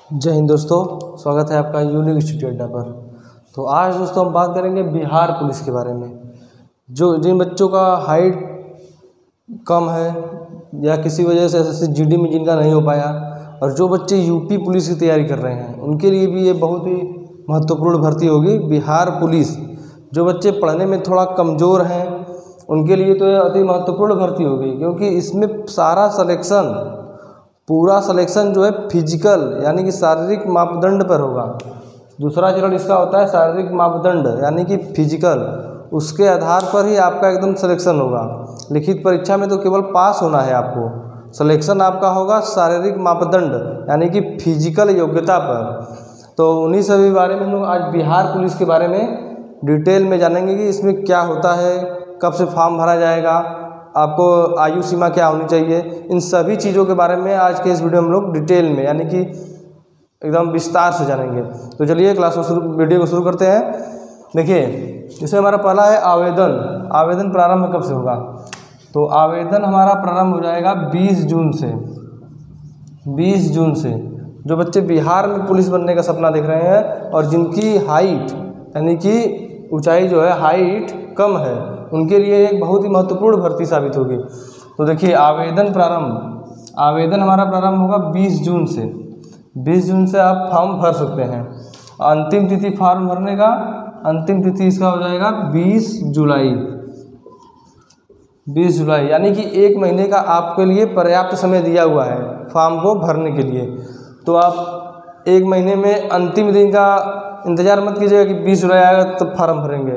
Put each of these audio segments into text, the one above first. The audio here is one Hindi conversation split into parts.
जय हिंद दोस्तों, स्वागत है आपका यूनिक स्टडी अड्डा पर। तो आज दोस्तों हम बात करेंगे बिहार पुलिस के बारे में। जो जिन बच्चों का हाइट कम है या किसी वजह से एसएससी जीडी में जिनका नहीं हो पाया, और जो बच्चे यूपी पुलिस की तैयारी कर रहे हैं उनके लिए भी ये बहुत ही महत्वपूर्ण भर्ती होगी बिहार पुलिस। जो बच्चे पढ़ने में थोड़ा कमज़ोर हैं उनके लिए तो ये अति महत्वपूर्ण भर्ती होगी, क्योंकि इसमें सारा पूरा सिलेक्शन जो है फिजिकल यानी कि शारीरिक मापदंड पर होगा। दूसरा चरण इसका होता है शारीरिक मापदंड यानी कि फिजिकल, उसके आधार पर ही आपका एकदम सिलेक्शन होगा। लिखित परीक्षा में तो केवल पास होना है आपको, सिलेक्शन आपका होगा शारीरिक मापदंड यानी कि फिजिकल योग्यता पर। तो उन्हीं सभी बारे में हम लोग आज बिहार पुलिस के बारे में डिटेल में जानेंगे कि इसमें क्या होता है, कब से फॉर्म भरा जाएगा, आपको आयु सीमा क्या होनी चाहिए, इन सभी चीज़ों के बारे में आज के इस वीडियो में हम लोग डिटेल में यानी कि एकदम विस्तार से जानेंगे। तो चलिए वीडियो को शुरू करते हैं। देखिए, इसमें हमारा पहला है आवेदन प्रारंभ कब से होगा। तो आवेदन हमारा प्रारंभ हो जाएगा 20 जून से। 20 जून से जो बच्चे बिहार में पुलिस बनने का सपना देख रहे हैं और जिनकी हाइट यानी कि ऊंचाई जो है हाइट कम है, उनके लिए एक बहुत ही महत्वपूर्ण भर्ती साबित होगी। तो देखिए, आवेदन हमारा प्रारंभ होगा 20 जून से। 20 जून से आप फॉर्म भर सकते हैं। अंतिम तिथि फॉर्म भरने का अंतिम तिथि इसका हो जाएगा 20 जुलाई। 20 जुलाई यानी कि एक महीने का आपके लिए पर्याप्त समय दिया हुआ है फॉर्म को भरने के लिए। तो आप एक महीने में अंतिम दिन का इंतज़ार मत कीजिएगा कि 20 जुलाई आएगा तब फॉर्म भरेंगे।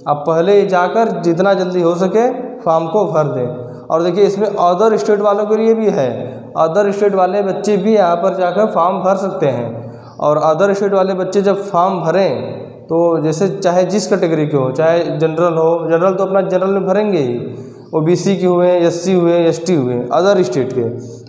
आप पहले जाकर जितना जल्दी हो सके फॉर्म को भर दें। और देखिए, इसमें अदर स्टेट वालों के लिए भी है। अदर स्टेट वाले बच्चे भी यहाँ पर जाकर फॉर्म भर सकते हैं। और अदर स्टेट वाले बच्चे जब फॉर्म भरें तो जैसे चाहे जिस कैटेगरी के हो, चाहे जनरल हो, जनरल तो अपना जनरल में भरेंगे ही, ओबीसी के हुए, एससी हुए, एसटी हुए, अदर स्टेट के।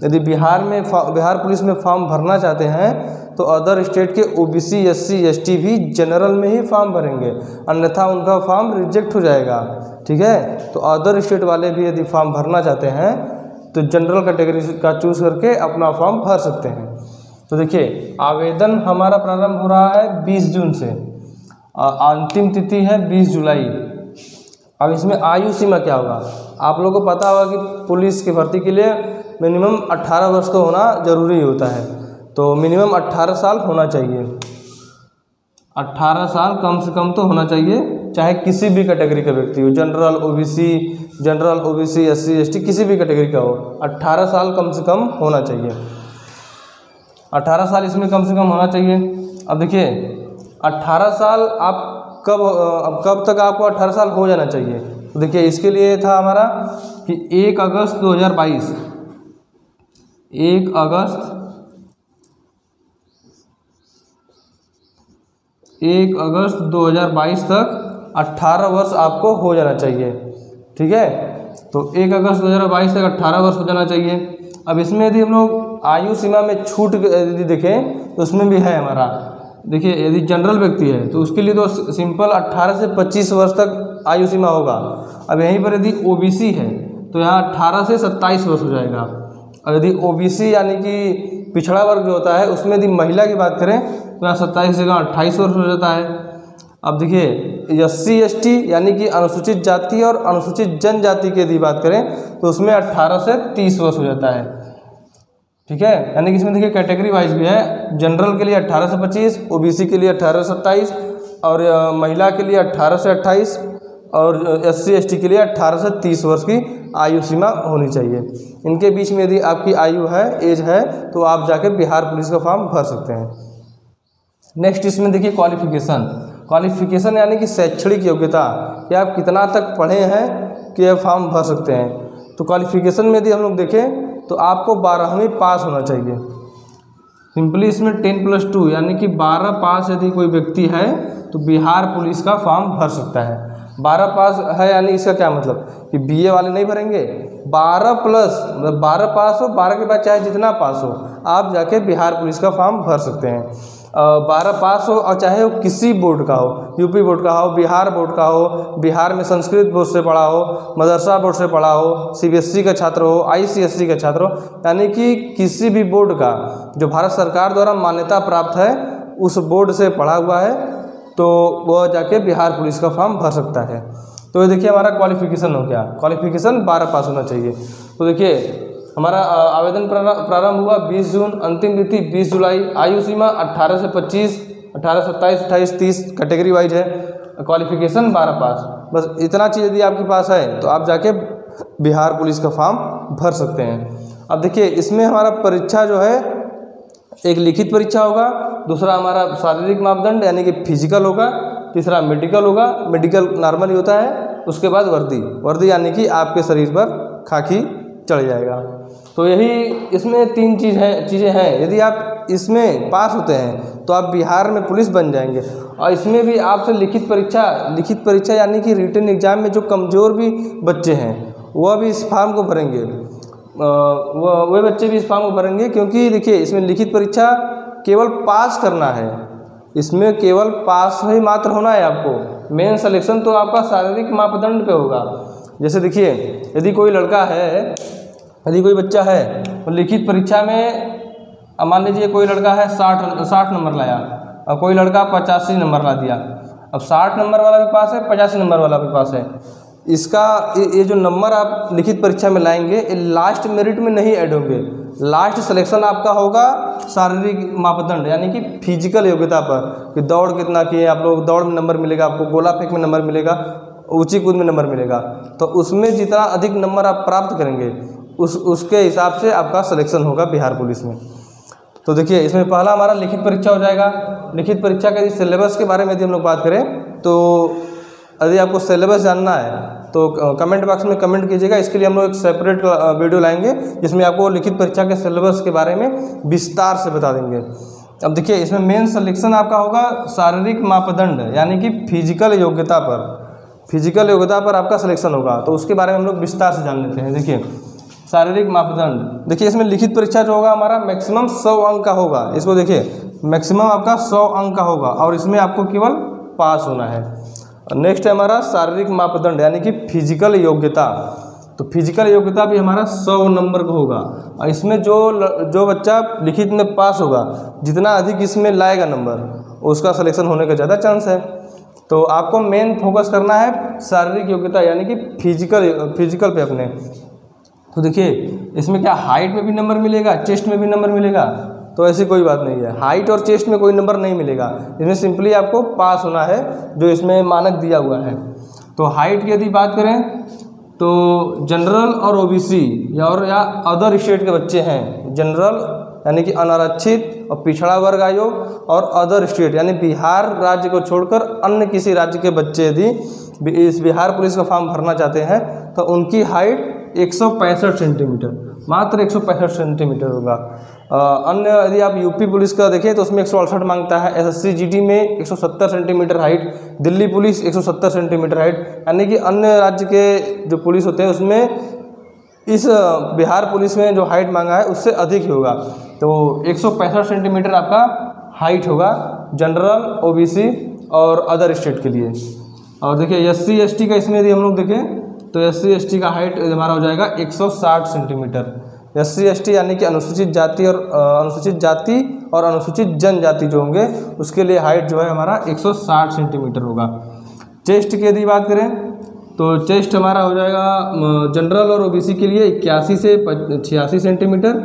यदि बिहार पुलिस में फॉर्म भरना चाहते हैं तो अदर स्टेट के ओबीसी, एससी, एसटी भी जनरल में ही फॉर्म भरेंगे, अन्यथा उनका फॉर्म रिजेक्ट हो जाएगा। ठीक है, तो अदर स्टेट वाले भी यदि फॉर्म भरना चाहते हैं तो जनरल कैटेगरी का चूज करके अपना फॉर्म भर सकते हैं। तो देखिए, आवेदन हमारा प्रारंभ हो रहा है 20 जून से, अंतिम तिथि है 20 जुलाई। अब इसमें आयु सीमा क्या होगा, आप लोगों को पता होगा कि पुलिस की भर्ती के लिए मिनिमम 18 वर्ष तो होना ज़रूरी होता है। तो मिनिमम 18 साल होना चाहिए। 18 साल कम से कम तो होना चाहिए, चाहे किसी भी कैटेगरी का व्यक्ति हो, जनरल ओबीसी, एससी, एसटी, किसी भी कैटेगरी का हो, 18 साल कम से कम होना चाहिए। 18 साल इसमें कम से कम होना चाहिए। अब देखिए, 18 साल आप कब तक आपको 18 साल हो जाना चाहिए। तो देखिए, इसके लिए था हमारा कि 1 अगस्त 2022 तक 18 वर्ष आपको हो जाना चाहिए। ठीक है, तो 1 अगस्त 2022 तक 18 वर्ष हो जाना चाहिए। अब इसमें यदि हम लोग आयु सीमा में छूट यदि देखें तो उसमें भी है हमारा। देखिए, यदि जनरल व्यक्ति है तो उसके लिए तो सिंपल 18 से 25 वर्ष तक आयु सीमा होगा। अब यहीं पर यदि ओबीसी है तो यहाँ 18 से 27 वर्ष हो जाएगा। और यदि ओबीसी यानी कि पिछड़ा वर्ग जो होता है उसमें यदि महिला की बात करें तो यहाँ 27 जगह 28 वर्ष हो जाता है। अब देखिए, एससी एसटी यानी कि अनुसूचित जाति और अनुसूचित जनजाति की यदि बात करें तो उसमें 18 से 30 वर्ष हो जाता है। ठीक है, यानी कि इसमें देखिए कैटेगरी वाइज भी है। जनरल के लिए 18 से 25, ओबीसी के लिए 18 से 27 और महिला के लिए 18 से 28 और एससी एसटी के लिए 18 से 30 वर्ष की आयु सीमा होनी चाहिए। इनके बीच में यदि आपकी आयु है, एज है, तो आप जाकर बिहार पुलिस का फॉर्म भर सकते हैं। नेक्स्ट इसमें देखिए क्वालिफिकेशन यानी कि शैक्षणिक योग्यता, कि आप कितना तक पढ़े हैं कि आप फॉर्म भर सकते हैं। तो क्वालिफिकेशन में यदि हम लोग देखें तो आपको 12वीं पास होना चाहिए। सिंपली इसमें 10+2 यानी कि 12 पास यदि कोई व्यक्ति है तो बिहार पुलिस का फॉर्म भर सकता है। 12 पास है यानी इसका क्या मतलब कि बीए वाले नहीं भरेंगे, 12 प्लस मतलब 12 पास हो, 12 के बाद चाहे जितना पास हो आप जाके बिहार पुलिस का फॉर्म भर सकते हैं। 12 पास हो, और चाहे वो किसी बोर्ड का हो, यूपी बोर्ड का हो, बिहार बोर्ड का हो, बिहार में संस्कृत बोर्ड से पढ़ा हो, मदरसा बोर्ड से पढ़ा हो, सीबीएसई का छात्र हो, आईसीएसई का छात्र हो, यानी कि किसी भी बोर्ड का जो भारत सरकार द्वारा मान्यता प्राप्त है उस बोर्ड से पढ़ा हुआ है तो वह जाके बिहार पुलिस का फॉर्म भर सकता है। तो ये देखिए हमारा क्वालिफिकेशन हो गया, क्वालिफिकेशन 12 पास होना चाहिए। तो देखिए हमारा आवेदन प्रारंभ हुआ 20 जून, अंतिम तिथि 20 जुलाई, आयु सीमा 18 से 25, 18, 27, 28, 30 कैटेगरी वाइज है, क्वालिफिकेशन 12 पास। बस इतना चीज़ यदि आपके पास है तो आप जाके बिहार पुलिस का फॉर्म भर सकते हैं। अब देखिए इसमें हमारा परीक्षा जो है एक लिखित परीक्षा होगा, दूसरा हमारा शारीरिक मापदंड यानी कि फिजिकल होगा, तीसरा मेडिकल होगा, मेडिकल नॉर्मल ही होता है, उसके बाद वर्दी यानी कि आपके शरीर पर खाकी चढ़ जाएगा। तो यही इसमें 3 चीज़ें हैं। यदि आप इसमें पास होते हैं तो आप बिहार में पुलिस बन जाएंगे। और इसमें भी आपसे लिखित परीक्षा यानी कि रिटन एग्जाम में जो कमज़ोर भी बच्चे हैं वह भी इस फॉर्म को भरेंगे, वह बच्चे भी इस फॉर्म को भरेंगे, क्योंकि देखिए इसमें लिखित परीक्षा केवल पास करना है, इसमें केवल पास ही मात्र होना है आपको। मेन सिलेक्शन तो आपका शारीरिक मापदंड पे होगा। जैसे देखिए यदि कोई लड़का है, यदि कोई बच्चा है तो लिखित परीक्षा में मान लीजिए कोई लड़का है 60 नंबर लाया और कोई लड़का 85 नंबर ला दिया। अब 60 नंबर वाला भी पास है, 85 नंबर वाला भी पास है। इसका ये जो नंबर आप लिखित परीक्षा में लाएंगे ये लास्ट मेरिट में नहीं ऐड होंगे। लास्ट सिलेक्शन आपका होगा शारीरिक मापदंड यानी कि फिजिकल योग्यता पर, कि दौड़ कितना किए आप लोग, दौड़ में नंबर मिलेगा आपको, गोला फेंक में नंबर मिलेगा, ऊंची कूद में नंबर मिलेगा। तो उसमें जितना अधिक नंबर आप प्राप्त करेंगे उसके हिसाब से आपका सिलेक्शन होगा बिहार पुलिस में। तो देखिए इसमें पहला हमारा लिखित परीक्षा हो जाएगा। लिखित परीक्षा के सिलेबस के बारे में यदि हम लोग बात करें तो यदि आपको सिलेबस जानना है तो कमेंट बॉक्स में कमेंट कीजिएगा। इसके लिए हम लोग एक सेपरेट वीडियो लाएंगे जिसमें आपको लिखित परीक्षा के सिलेबस के बारे में विस्तार से बता देंगे। अब देखिए इसमें मेन सिलेक्शन आपका होगा शारीरिक मापदंड यानी कि फिजिकल योग्यता पर आपका सिलेक्शन होगा। तो उसके बारे में हम लोग विस्तार से जान लेते हैं। देखिए शारीरिक मापदंड, देखिए इसमें लिखित परीक्षा जो होगा हमारा मैक्सिमम 100 अंक का होगा। इसको देखिए मैक्सिमम आपका 100 अंक का होगा और इसमें आपको केवल पास होना है। नेक्स्ट है हमारा शारीरिक मापदंड यानी कि फिजिकल योग्यता। तो फिजिकल योग्यता भी हमारा 100 नंबर का होगा और इसमें जो बच्चा लिखित में पास होगा, जितना अधिक इसमें लाएगा नंबर उसका सिलेक्शन होने का ज़्यादा चांस है। तो आपको मेन फोकस करना है शारीरिक योग्यता यानी कि फिजिकल पे अपने। तो देखिए इसमें क्या हाइट में भी नंबर मिलेगा, चेस्ट में भी नंबर मिलेगा? तो ऐसी कोई बात नहीं है, हाइट और चेस्ट में कोई नंबर नहीं मिलेगा। इसमें सिंपली आपको पास होना है जो इसमें मानक दिया हुआ है। तो हाइट की यदि बात करें तो जनरल और ओबीसी या अदर स्टेट के बच्चे हैं, जनरल यानी कि अनारक्षित और पिछड़ा वर्ग आयोग और अदर स्टेट यानी बिहार राज्य को छोड़कर अन्य किसी राज्य के बच्चे यदि इस बिहार पुलिस का फॉर्म भरना चाहते हैं तो उनकी हाइट 165 सेंटीमीटर, मात्र 165 सेंटीमीटर होगा। अन्य यदि आप यूपी पुलिस का देखें तो उसमें 168 मांगता है, एसएससी जीडी में 170 centimetre height, Delhi police 170 centimetre height, यानी कि अन्य राज्य के जो पुलिस होते हैं उसमें इस बिहार पुलिस में जो हाइट मांगा है उससे अधिक ही होगा। तो 165 सेंटीमीटर आपका हाइट होगा जनरल, ओबीसी और अदर स्टेट के लिए। और देखिए एससी एसटी का इसमें यदि हम लोग देखें तो एससी एसटी का हाइट हमारा हो जाएगा 160 सेंटीमीटर। एससी एसटी यानी कि अनुसूचित जाति और अनुसूचित जनजाति जो होंगे उसके लिए हाइट जो है हमारा 160 सेंटीमीटर होगा। चेस्ट की यदि बात करें तो चेस्ट हमारा हो जाएगा जनरल और ओबीसी के लिए 81 से 86 सेंटीमीटर,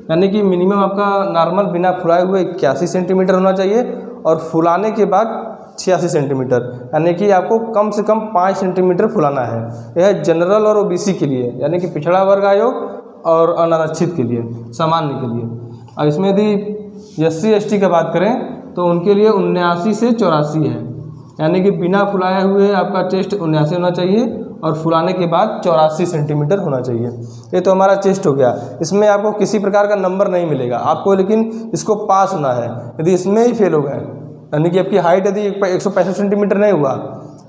यानी कि मिनिमम आपका नॉर्मल बिना फुलाए हुए 81 सेंटीमीटर होना चाहिए और फुलाने के बाद 86 सेंटीमीटर, यानी कि आपको कम से कम 5 सेंटीमीटर फुलाना है। यह है जनरल और ओबीसी के लिए यानी कि पिछड़ा वर्ग आयोग और अनारक्षित के लिए, सामान्य के लिए। और इसमें यदि एससी एसटी की बात करें तो उनके लिए 79 से 84 है, यानी कि बिना फुलाए हुए आपका चेस्ट 79 होना चाहिए और फुलाने के बाद 84 सेंटीमीटर होना चाहिए। ये तो हमारा चेस्ट हो गया। इसमें आपको किसी प्रकार का नंबर नहीं मिलेगा आपको, लेकिन इसको पास होना है। यदि इसमें ही फेल हो गए यानी कि आपकी हाइट यदि 165 सेंटीमीटर नहीं हुआ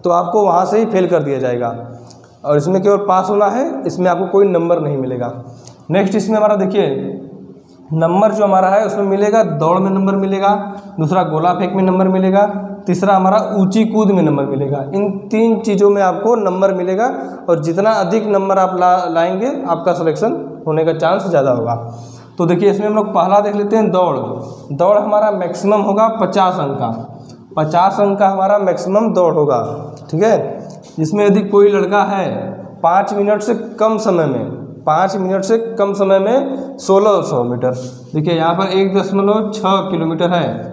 तो आपको वहाँ से ही फेल कर दिया जाएगा और इसमें केवल पास होना है, इसमें आपको कोई नंबर नहीं मिलेगा। नेक्स्ट इसमें हमारा देखिए नंबर जो हमारा है उसमें मिलेगा, दौड़ में नंबर मिलेगा, दूसरा गोला फेंक में नंबर मिलेगा, तीसरा हमारा ऊंची कूद में नंबर मिलेगा। इन 3 चीज़ों में आपको नंबर मिलेगा और जितना अधिक नंबर आप लाएंगे आपका सिलेक्शन होने का चांस ज़्यादा होगा। तो देखिए इसमें हम लोग पहला देख लेते हैं दौड़। दौड़ हमारा मैक्सिमम होगा 50 अंक का, 50 अंक का हमारा मैक्सिमम दौड़ होगा, ठीक है। जिसमें यदि कोई लड़का है 5 मिनट से कम समय में, 5 मिनट से कम समय में 1600 मीटर, देखिए यहाँ पर 1.6 किलोमीटर है,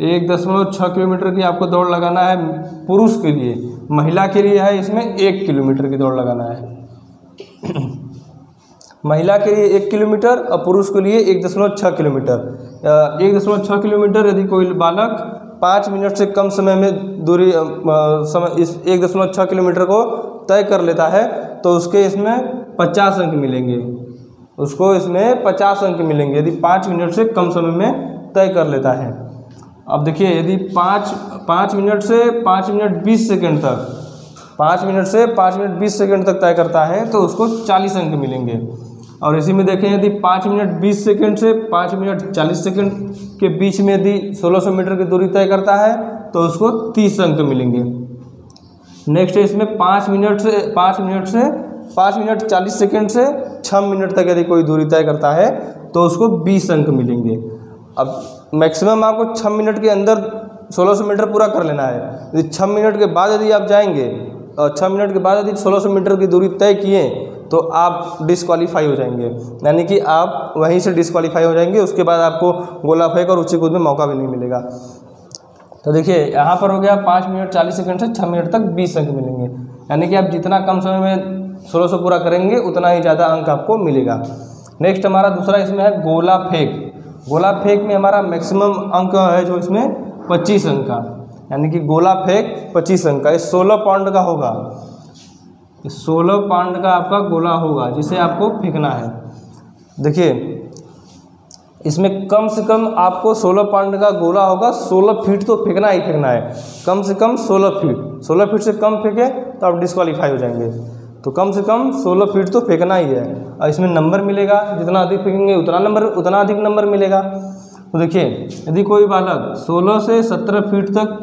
1.6 किलोमीटर की आपको दौड़ लगाना है पुरुष के लिए। महिला के लिए है इसमें 1 किलोमीटर की दौड़ लगाना है। महिला के लिए 1 किलोमीटर और पुरुष के लिए 1.6 किलोमीटर। 1.6 किलोमीटर यदि कोई बालक 5 मिनट से कम समय में दूरी समय इस 1.6 किलोमीटर को तय कर लेता है तो उसके इसमें 50 अंक मिलेंगे, उसको इसमें 50 अंक मिलेंगे यदि 5 मिनट से कम समय में तय कर लेता है। अब देखिए यदि 5 मिनट से 5 मिनट 20 सेकंड तक, 5 मिनट से 5 मिनट 20 सेकंड तक तय करता है तो उसको 40 अंक मिलेंगे। और इसी में देखें यदि 5 मिनट 20 सेकंड से 5 मिनट 40 सेकंड के बीच में यदि 1600 मीटर की दूरी तय करता है तो उसको 30 अंक मिलेंगे। नेक्स्ट है इसमें 5 मिनट 40 सेकंड से 6 मिनट तक यदि कोई दूरी तय करता है तो उसको 20 अंक मिलेंगे। अब मैक्सिमम आपको 6 मिनट के अंदर 1600 मीटर पूरा कर लेना है। यदि 6 मिनट के बाद यदि आप जाएंगे और 6 मिनट के बाद यदि 1600 मीटर की दूरी तय किए तो आप डिस्क्वालीफाई हो जाएंगे, यानी कि आप वहीं से डिस्क्वालीफाई हो जाएंगे। उसके बाद आपको गोला फेंक और ऊंची कूद में मौका भी नहीं मिलेगा। तो देखिए यहाँ पर हो गया 5 मिनट 40 सेकंड से 6 मिनट तक 20 अंक मिलेंगे, यानी कि आप जितना कम समय में 1600 पूरा करेंगे उतना ही ज़्यादा अंक आपको मिलेगा। नेक्स्ट हमारा दूसरा इसमें है गोला फेंक। गोला फेंक में हमारा मैक्सिमम अंक है जो इसमें 25 अंक का, यानी कि गोला फेंक 25 अंक का, ये 16 पाउंड का होगा, 16 पाउंड का आपका गोला होगा जिसे आपको फेंकना है। देखिए इसमें कम से कम आपको 16 पाउंड का गोला होगा, 16 फीट तो फेंकना ही फेंकना है, कम से कम 16 फीट। 16 फीट से कम फेंके तो आप डिस्क्वालीफाई हो जाएंगे, तो कम से कम 16 फीट तो फेंकना ही है। और इसमें नंबर मिलेगा, जितना अधिक फेंकेंगे उतना अधिक नंबर मिलेगा। तो देखिए यदि कोई बालक 16 से 17 फीट तक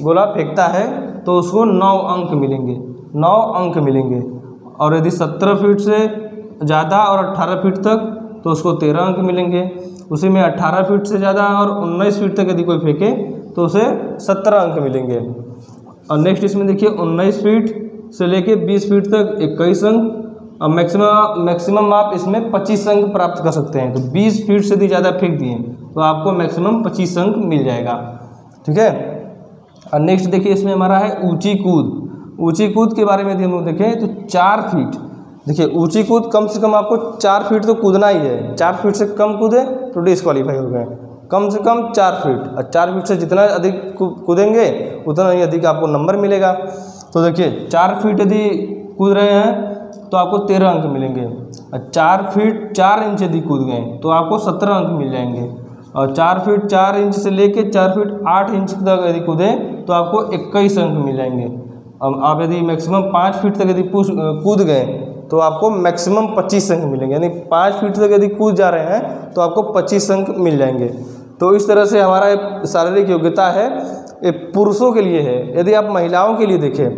गोला फेंकता है तो उसको 9 अंक मिलेंगे, 9 अंक मिलेंगे। और यदि 17 फीट से ज़्यादा और 18 फीट तक तो उसको 13 अंक मिलेंगे। उसी में 18 फीट से ज़्यादा और 19 फीट तक यदि कोई फेंके तो उसे 17 अंक मिलेंगे। और नेक्स्ट इसमें देखिए 19 फीट से लेके 20 फीट तक 21 अंक, और मैक्सिमम आप इसमें 25 अंक प्राप्त कर सकते हैं। तो 20 फीट से यदि ज़्यादा फेंक दिए तो आपको मैक्सिमम 25 अंक मिल जाएगा, ठीक है। और नेक्स्ट देखिए इसमें हमारा है ऊंची कूद। ऊंची कूद के बारे में यदि हम लोग देखें तो 4 फीट, देखिए ऊंची कूद कम से कम आपको 4 फीट तो कूदना ही है। 4 फीट से कम कूदे तो डिस्क्वालीफाई हो गए, कम से कम 4 फीट। और 4 फीट से जितना अधिक कूदेंगे उतना ही अधिक आपको नंबर मिलेगा। तो देखिए 4 फीट यदि कूद रहे हैं तो आपको 13 अंक मिलेंगे, और 4 फीट 4 इंच यदि कूद गए तो आपको 17 अंक मिल जाएंगे। और 4 फीट 4 इंच से लेके 4 फीट 8 इंच तक यदि कूदें तो आपको 21 अंक मिल जाएंगे। अब आप यदि मैक्सिमम 5 फीट तक यदि कूद गए तो आपको मैक्सिमम 25 अंक मिलेंगे, यानी 5 फीट तक यदि कूद जा रहे हैं तो आपको 25 अंक मिल जाएंगे। तो इस तरह से हमारा शारीरिक योग्यता है ये पुरुषों के लिए है। यदि आप महिलाओं के लिए देखें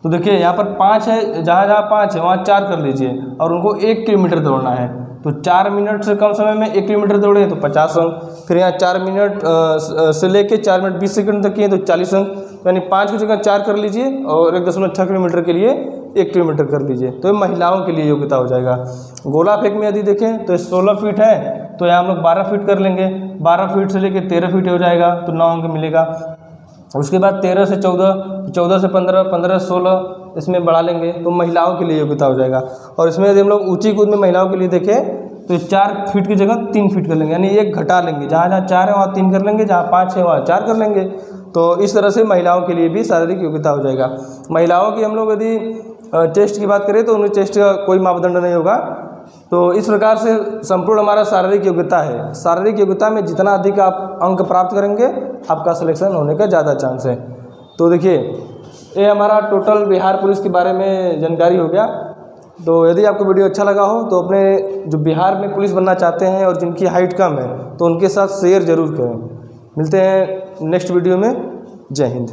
तो देखिए यहाँ पर 5 है, जहाँ जहाँ 5 है वहाँ 4 कर लीजिए, और उनको 1 किलोमीटर दौड़ना है। तो 4 मिनट से कम समय में 1 किलोमीटर दौड़े तो 50 अंक। फिर यहाँ 4 मिनट से लेके 4 मिनट 20 सेकंड तक किए तो 40 अंक, यानी 5 की जगह 4 कर लीजिए और 1.6 किलोमीटर के लिए 1 किलोमीटर कर लीजिए, तो ये महिलाओं के लिए योग्यता हो जाएगा। गोला फेंक में यदि देखें तो 16 फीट है तो यहाँ हम लोग 12 फीट कर लेंगे, 12 फीट से लेके 13 फीट हो जाएगा तो 9 अंक मिलेगा। उसके बाद 13 से 14, 14 से 15, 15 से 16 इसमें बढ़ा लेंगे तो महिलाओं के लिए योग्यता हो जाएगा। और इसमें यदि हम लोग ऊंची कूद में महिलाओं के लिए देखें तो 4 फीट की जगह 3 फीट कर लेंगे, यानी 1 घटा लेंगे, जहाँ जहाँ 4 है वहाँ 3 कर लेंगे, जहाँ 5 है वहाँ 4 कर लेंगे। तो इस तरह से महिलाओं के लिए भी शारीरिक योग्यता हो जाएगा। महिलाओं की हम लोग यदि चेस्ट की बात करें तो उनमें चेस्ट का कोई मापदंड नहीं होगा। तो इस प्रकार से संपूर्ण हमारा शारीरिक योग्यता है। शारीरिक योग्यता में जितना अधिक आप अंक प्राप्त करेंगे आपका सिलेक्शन होने का ज़्यादा चांस है। तो देखिए ये हमारा टोटल बिहार पुलिस के बारे में जानकारी हो गया। तो यदि आपको वीडियो अच्छा लगा हो तो अपने जो बिहार में पुलिस बनना चाहते हैं और जिनकी हाइट कम है तो उनके साथ शेयर ज़रूर करें। मिलते हैं नेक्स्ट वीडियो में। जय हिंद।